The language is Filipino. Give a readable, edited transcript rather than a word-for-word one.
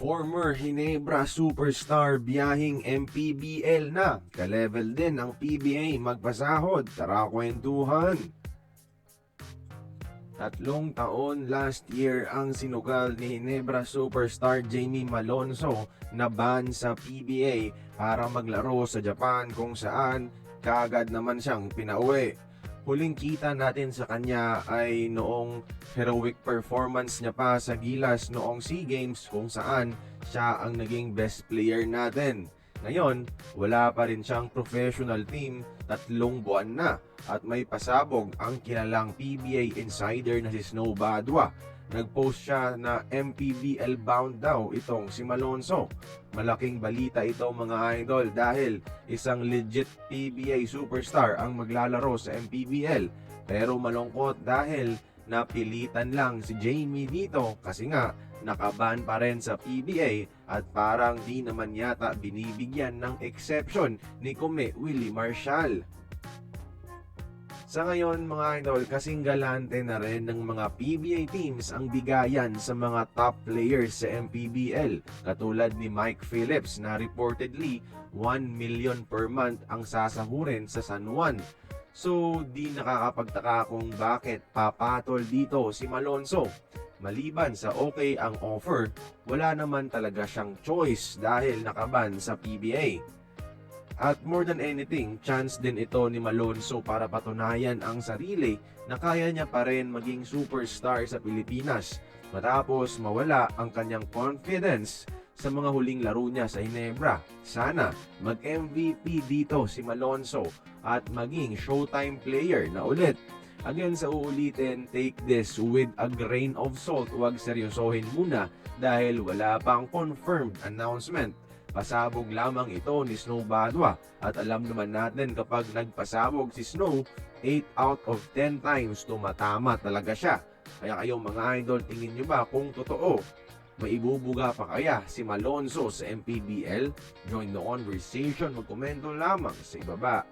Former Ginebra superstar biyahing MPBL na. Ka-level din ang PBA magpasahod. Tara kwentuhan. 3 taon last year ang sinugal ni Ginebra superstar Jamie Malonzo na ban sa PBA para maglaro sa Japan kung saan kaagad naman siyang pinauwi. Huling kita natin sa kanya ay noong heroic performance niya pa sa Gilas noong SEA Games kung saan siya ang naging best player natin. Ngayon, wala pa rin siyang professional team 3 buwan na at may pasabog ang kilalang PBA insider na si Snow Badwa. Nag-post siya na MPBL bound daw itong si Malonzo. Malaking balita ito mga idol dahil isang legit PBA superstar ang maglalaro sa MPBL. Pero malungkot dahil napilitan lang si Jamie dito kasi nga nakaban pa rin sa PBA at parang di naman yata binibigyan ng exception ni Kume Willie Marshall. Sa ngayon mga idol, kasing galante na rin ng mga PBA teams ang bigayan sa mga top players sa MPBL. Katulad ni Mike Phillips na reportedly 1 million per month ang sasahurin sa San Juan. So di nakakapagtaka kung bakit papatol dito si Malonzo. Maliban sa okay ang offer, wala naman talaga siyang choice dahil nakaban sa PBA. At more than anything, chance din ito ni Malonzo para patunayan ang sarili na kaya niya pa rin maging superstar sa Pilipinas matapos mawala ang kanyang confidence sa mga huling laro niya sa Ginebra. Sana mag-MVP dito si Malonzo at maging showtime player na ulit. Again sa uulitin, take this with a grain of salt. Huwag seryosohin muna dahil wala pang confirmed announcement. Pasabog lamang ito ni Snow Badwa at alam naman natin kapag nagpasabog si Snow, 8 out of 10 times tumatama talaga siya. Kaya kayong mga idol, tingin nyo ba kung totoo? Maibubuga pa kaya si Malonzo sa MPBL? Join the conversation, magkomento lamang sa ibaba.